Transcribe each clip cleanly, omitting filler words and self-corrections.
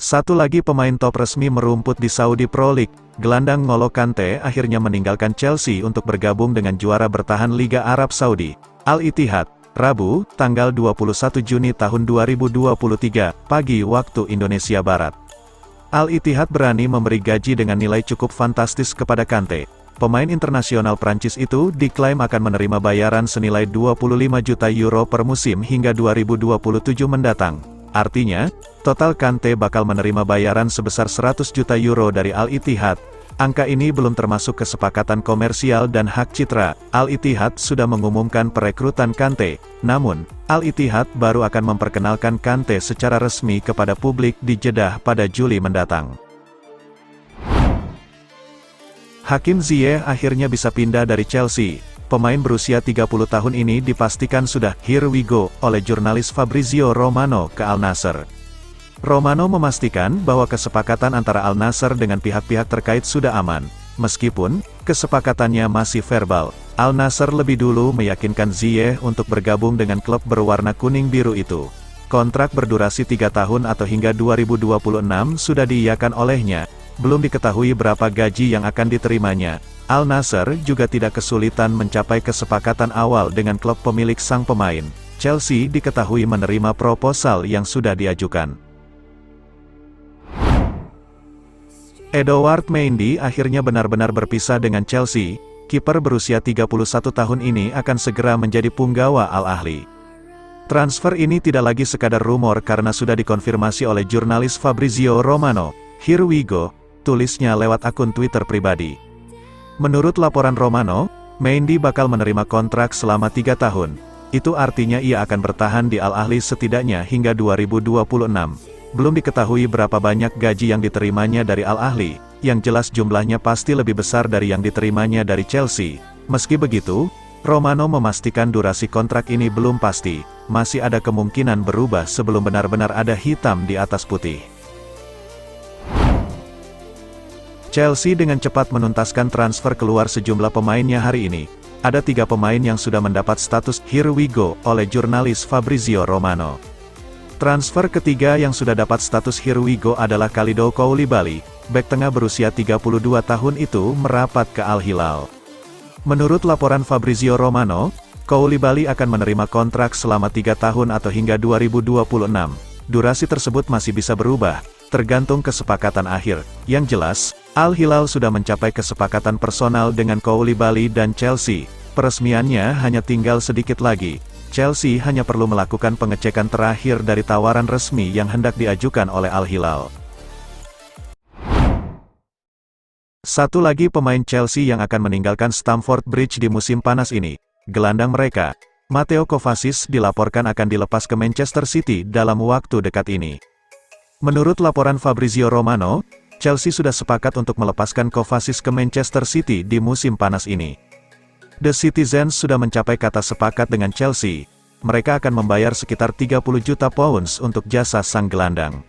Satu lagi pemain top resmi merumput di Saudi Pro League, gelandang N'Golo Kante akhirnya meninggalkan Chelsea untuk bergabung dengan juara bertahan Liga Arab Saudi, Al-Ittihad, Rabu, tanggal 21 Juni tahun 2023, pagi waktu Indonesia Barat. Al-Ittihad berani memberi gaji dengan nilai cukup fantastis kepada Kante. Pemain internasional Prancis itu diklaim akan menerima bayaran senilai 25 juta euro per musim hingga 2027 mendatang. Artinya, total Kante bakal menerima bayaran sebesar 100 juta euro dari Al-Ittihad. Angka ini belum termasuk kesepakatan komersial dan hak citra. Al-Ittihad sudah mengumumkan perekrutan Kante, namun, Al-Ittihad baru akan memperkenalkan Kante secara resmi kepada publik di Jeddah pada Juli mendatang. Hakim Ziyech akhirnya bisa pindah dari Chelsea. Pemain berusia 30 tahun ini dipastikan sudah "here we go" oleh jurnalis Fabrizio Romano ke Al Nassr. Romano memastikan bahwa kesepakatan antara Al Nassr dengan pihak-pihak terkait sudah aman. Meskipun kesepakatannya masih verbal, Al Nassr lebih dulu meyakinkan Ziyech untuk bergabung dengan klub berwarna kuning biru itu. Kontrak berdurasi 3 tahun atau hingga 2026 sudah diiyakan olehnya. Belum diketahui berapa gaji yang akan diterimanya. Al Nassr juga tidak kesulitan mencapai kesepakatan awal dengan klub pemilik sang pemain. Chelsea diketahui menerima proposal yang sudah diajukan. Edouard Mendy akhirnya benar-benar berpisah dengan Chelsea. Kiper berusia 31 tahun ini akan segera menjadi punggawa Al Ahly. Transfer ini tidak lagi sekadar rumor karena sudah dikonfirmasi oleh jurnalis Fabrizio Romano. "Here we go," tulisnya lewat akun Twitter pribadi. Menurut laporan Romano, Mendy bakal menerima kontrak selama 3 tahun. Itu artinya ia akan bertahan di Al Ahly setidaknya hingga 2026. Belum diketahui berapa banyak gaji yang diterimanya dari Al Ahly, yang jelas jumlahnya pasti lebih besar dari yang diterimanya dari Chelsea. Meski begitu, Romano memastikan durasi kontrak ini belum pasti, masih ada kemungkinan berubah sebelum benar-benar ada hitam di atas putih. Chelsea dengan cepat menuntaskan transfer keluar sejumlah pemainnya hari ini. Ada 3 pemain yang sudah mendapat status "here we go" oleh jurnalis Fabrizio Romano. Transfer ketiga yang sudah dapat status "here we go" adalah Kalidou Koulibaly. Bek tengah berusia 32 tahun itu merapat ke Al Hilal. Menurut laporan Fabrizio Romano, Koulibaly akan menerima kontrak selama 3 tahun atau hingga 2026. Durasi tersebut masih bisa berubah, tergantung kesepakatan akhir. Yang jelas, Al Hilal sudah mencapai kesepakatan personal dengan Koulibaly dan Chelsea. Peresmiannya hanya tinggal sedikit lagi. Chelsea hanya perlu melakukan pengecekan terakhir dari tawaran resmi yang hendak diajukan oleh Al Hilal. Satu lagi pemain Chelsea yang akan meninggalkan Stamford Bridge di musim panas ini. Gelandang mereka, Mateo Kovacic, dilaporkan akan dilepas ke Manchester City dalam waktu dekat ini. Menurut laporan Fabrizio Romano, Chelsea sudah sepakat untuk melepaskan Kovacic ke Manchester City di musim panas ini. The Citizens sudah mencapai kata sepakat dengan Chelsea. Mereka akan membayar sekitar 30 juta pounds untuk jasa sang gelandang.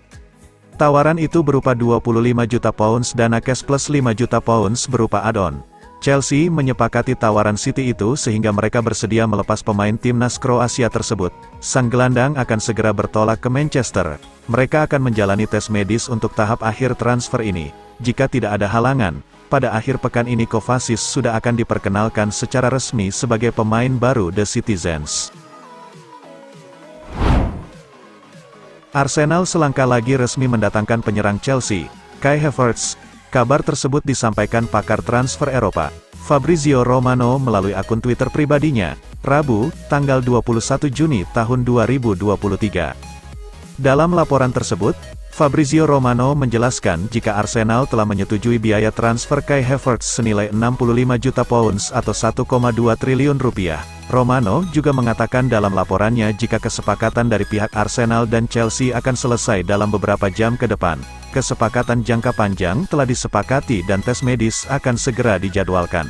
Tawaran itu berupa 25 juta pounds dana cash plus 5 juta pounds berupa add-on. Chelsea menyepakati tawaran City itu sehingga mereka bersedia melepas pemain timnas Kroasia tersebut. Sang gelandang akan segera bertolak ke Manchester. Mereka akan menjalani tes medis untuk tahap akhir transfer ini. Jika tidak ada halangan, pada akhir pekan ini Kovacic sudah akan diperkenalkan secara resmi sebagai pemain baru The Citizens. Arsenal selangkah lagi resmi mendatangkan penyerang Chelsea, Kai Havertz. Kabar tersebut disampaikan pakar transfer Eropa, Fabrizio Romano melalui akun Twitter pribadinya, Rabu, tanggal 21 Juni tahun 2023. Dalam laporan tersebut, Fabrizio Romano menjelaskan jika Arsenal telah menyetujui biaya transfer Kai Havertz senilai 65 juta pounds atau 1,2 triliun rupiah. Romano juga mengatakan dalam laporannya jika kesepakatan dari pihak Arsenal dan Chelsea akan selesai dalam beberapa jam ke depan. Kesepakatan jangka panjang telah disepakati dan tes medis akan segera dijadwalkan.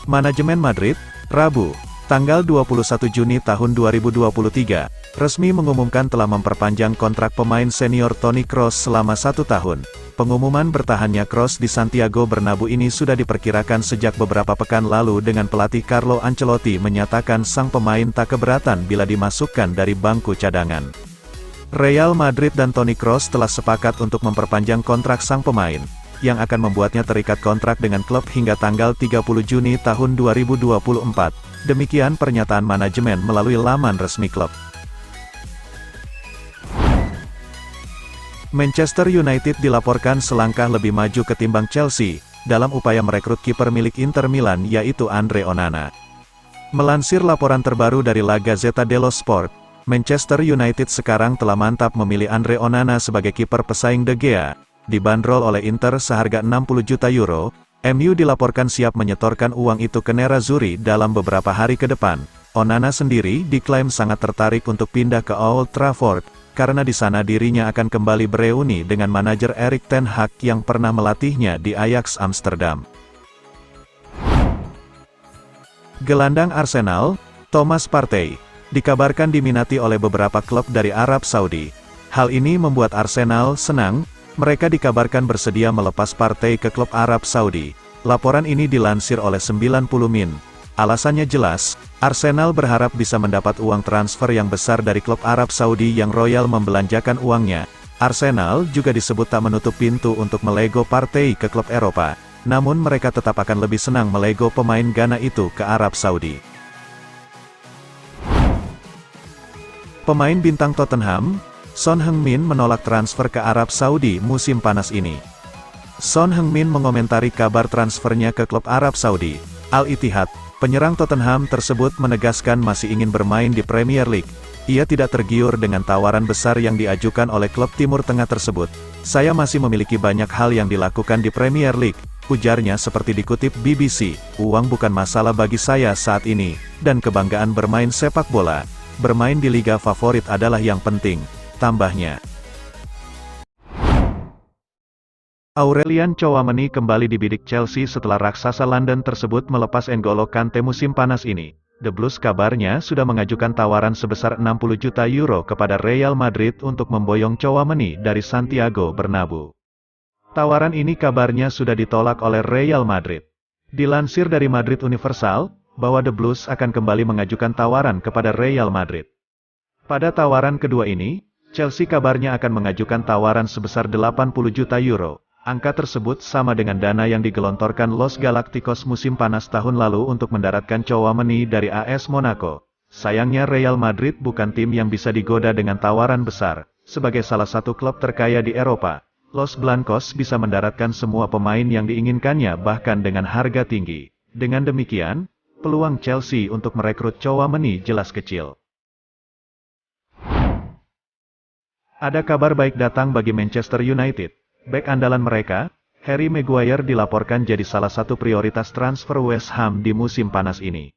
Manajemen Madrid, Rabu, tanggal 21 Juni tahun 2023, resmi mengumumkan telah memperpanjang kontrak pemain senior Toni Kroos selama 1 tahun. Pengumuman bertahannya Kroos di Santiago Bernabeu ini sudah diperkirakan sejak beberapa pekan lalu dengan pelatih Carlo Ancelotti menyatakan sang pemain tak keberatan bila dimasukkan dari bangku cadangan. Real Madrid dan Toni Kroos telah sepakat untuk memperpanjang kontrak sang pemain, yang akan membuatnya terikat kontrak dengan klub hingga tanggal 30 Juni tahun 2024. Demikian pernyataan manajemen melalui laman resmi klub. Manchester United dilaporkan selangkah lebih maju ketimbang Chelsea, dalam upaya merekrut kiper milik Inter Milan yaitu Andre Onana. Melansir laporan terbaru dari La Gazzetta dello Sport, Manchester United sekarang telah mantap memilih Andre Onana sebagai kiper pesaing De Gea. Dibanderol oleh Inter seharga 60 juta euro, MU dilaporkan siap menyetorkan uang itu ke Nerazzurri dalam beberapa hari ke depan. Onana sendiri diklaim sangat tertarik untuk pindah ke Old Trafford, karena di sana dirinya akan kembali bereuni dengan manajer Erik ten Hag yang pernah melatihnya di Ajax Amsterdam. Gelandang Arsenal, Thomas Partey, dikabarkan diminati oleh beberapa klub dari Arab Saudi. Hal ini membuat Arsenal senang, mereka dikabarkan bersedia melepas Partey ke klub Arab Saudi. Laporan ini dilansir oleh 90 Min. Alasannya jelas, Arsenal berharap bisa mendapat uang transfer yang besar dari klub Arab Saudi yang royal membelanjakan uangnya. Arsenal juga disebut tak menutup pintu untuk melego Partey ke klub Eropa, namun mereka tetap akan lebih senang melego pemain Ghana itu ke Arab Saudi. Pemain bintang Tottenham, Son Heung-min menolak transfer ke Arab Saudi musim panas ini. Son Heung-min mengomentari kabar transfernya ke klub Arab Saudi, Al-Ittihad. Penyerang Tottenham tersebut menegaskan masih ingin bermain di Premier League. Ia tidak tergiur dengan tawaran besar yang diajukan oleh klub Timur Tengah tersebut. Saya masih memiliki banyak hal yang dilakukan di Premier League, ujarnya seperti dikutip BBC. Uang bukan masalah bagi saya saat ini, dan kebanggaan bermain sepak bola. Bermain di liga favorit adalah yang penting, tambahnya. Aurelien Tchouameni kembali dibidik Chelsea setelah raksasa London tersebut melepas N'Golo Kante musim panas ini. The Blues kabarnya sudah mengajukan tawaran sebesar 60 juta euro kepada Real Madrid untuk memboyong Tchouameni dari Santiago Bernabeu. Tawaran ini kabarnya sudah ditolak oleh Real Madrid. Dilansir dari Madrid Universal, bahwa The Blues akan kembali mengajukan tawaran kepada Real Madrid. Pada tawaran kedua ini, Chelsea kabarnya akan mengajukan tawaran sebesar 80 juta euro. Angka tersebut sama dengan dana yang digelontorkan Los Galacticos musim panas tahun lalu untuk mendaratkan Tchouameni dari AS Monaco. Sayangnya Real Madrid bukan tim yang bisa digoda dengan tawaran besar. Sebagai salah satu klub terkaya di Eropa, Los Blancos bisa mendaratkan semua pemain yang diinginkannya bahkan dengan harga tinggi. Dengan demikian, peluang Chelsea untuk merekrut Tchouameni jelas kecil. Ada kabar baik datang bagi Manchester United. Bek andalan mereka, Harry Maguire dilaporkan jadi salah satu prioritas transfer West Ham di musim panas ini.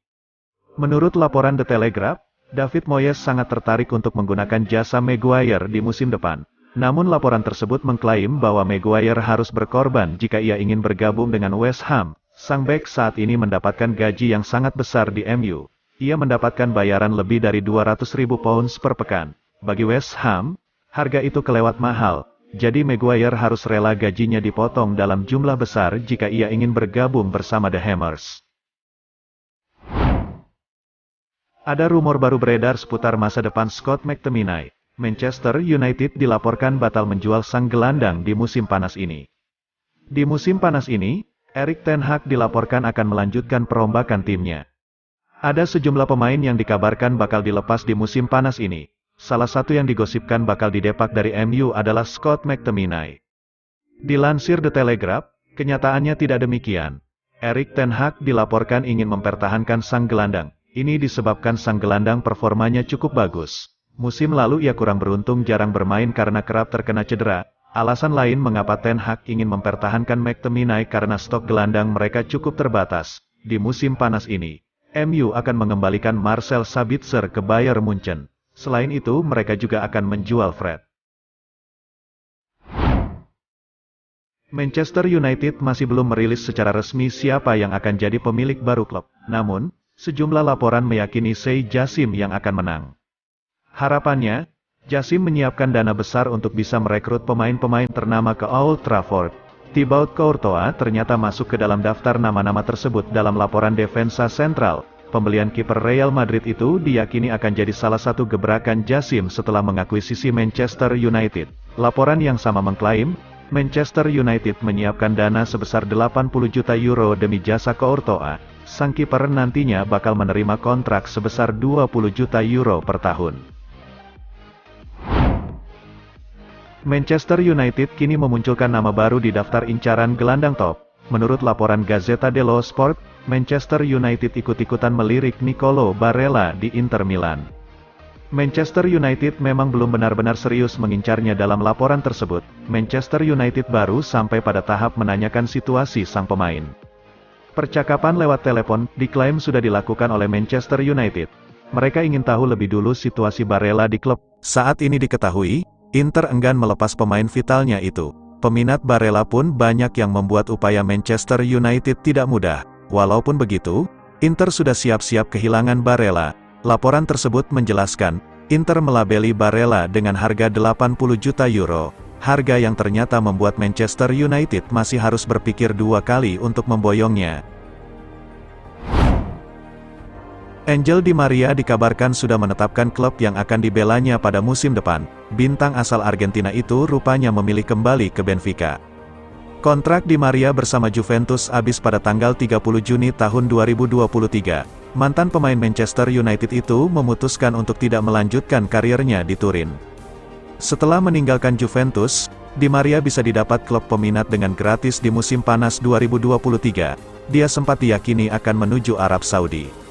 Menurut laporan The Telegraph, David Moyes sangat tertarik untuk menggunakan jasa Maguire di musim depan. Namun laporan tersebut mengklaim bahwa Maguire harus berkorban jika ia ingin bergabung dengan West Ham. Sang bek saat ini mendapatkan gaji yang sangat besar di MU. Ia mendapatkan bayaran lebih dari 200.000 pounds per pekan. Bagi West Ham, harga itu kelewat mahal. Jadi Maguire harus rela gajinya dipotong dalam jumlah besar jika ia ingin bergabung bersama The Hammers. Ada rumor baru beredar seputar masa depan Scott McTominay. Manchester United dilaporkan batal menjual sang gelandang di musim panas ini. Di musim panas ini, Erik ten Hag dilaporkan akan melanjutkan perombakan timnya. Ada sejumlah pemain yang dikabarkan bakal dilepas di musim panas ini. Salah satu yang digosipkan bakal didepak dari MU adalah Scott McTominay. Dilansir The Telegraph, kenyataannya tidak demikian. Erik ten Hag dilaporkan ingin mempertahankan sang gelandang. Ini disebabkan sang gelandang performanya cukup bagus. Musim lalu ia kurang beruntung jarang bermain karena kerap terkena cedera. Alasan lain mengapa ten Hag ingin mempertahankan McTominay karena stok gelandang mereka cukup terbatas. Di musim panas ini, MU akan mengembalikan Marcel Sabitzer ke Bayern Munchen. Selain itu mereka juga akan menjual Fred. Manchester United masih belum merilis secara resmi siapa yang akan jadi pemilik baru klub. Namun, sejumlah laporan meyakini Sheikh Jassim yang akan menang. Harapannya, Jassim menyiapkan dana besar untuk bisa merekrut pemain-pemain ternama ke Old Trafford. Thibaut Courtois ternyata masuk ke dalam daftar nama-nama tersebut dalam laporan Defensa Central. pembelian kiper Real Madrid itu diyakini akan jadi salah satu gebrakan Jassim setelah mengakuisisi Manchester United. Laporan yang sama mengklaim, Manchester United menyiapkan dana sebesar 80 juta euro demi jasa Courtois. Sang kiper nantinya bakal menerima kontrak sebesar 20 juta euro per tahun. Manchester United kini memunculkan nama baru di daftar incaran gelandang top. Menurut laporan Gazzetta dello Sport, Manchester United ikut-ikutan melirik Nicolo Barella di Inter Milan. Manchester United memang belum benar-benar serius mengincarnya. Dalam laporan tersebut, Manchester United baru sampai pada tahap menanyakan situasi sang pemain. Percakapan lewat telepon diklaim sudah dilakukan oleh Manchester United. Mereka ingin tahu lebih dulu situasi Barella di klub. Saat ini diketahui, Inter enggan melepas pemain vitalnya itu. Peminat Barella pun banyak yang membuat upaya Manchester United tidak mudah. Walaupun begitu, Inter sudah siap-siap kehilangan Barella. Laporan tersebut menjelaskan, Inter melabeli Barella dengan harga 80 juta euro, harga yang ternyata membuat Manchester United masih harus berpikir dua kali untuk memboyongnya. Angel Di Maria dikabarkan sudah menetapkan klub yang akan dibelanya pada musim depan. Bintang asal Argentina itu rupanya memilih kembali ke Benfica. Kontrak Di Maria bersama Juventus habis pada tanggal 30 Juni tahun 2023. Mantan pemain Manchester United itu memutuskan untuk tidak melanjutkan karirnya di Turin. Setelah meninggalkan Juventus, Di Maria bisa didapat klub peminat dengan gratis di musim panas 2023. Dia sempat diyakini akan menuju Arab Saudi.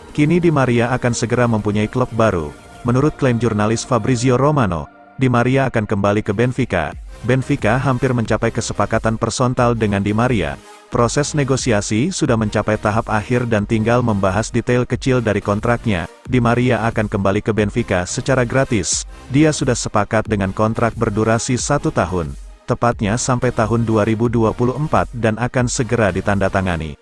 Kini Di Maria akan segera mempunyai klub baru. Menurut klaim jurnalis Fabrizio Romano, Di Maria akan kembali ke Benfica. Benfica hampir mencapai kesepakatan personal dengan Di Maria. Proses negosiasi sudah mencapai tahap akhir dan tinggal membahas detail kecil dari kontraknya. Di Maria akan kembali ke Benfica secara gratis. Dia sudah sepakat dengan kontrak berdurasi 1 tahun, tepatnya sampai tahun 2024 dan akan segera ditandatangani.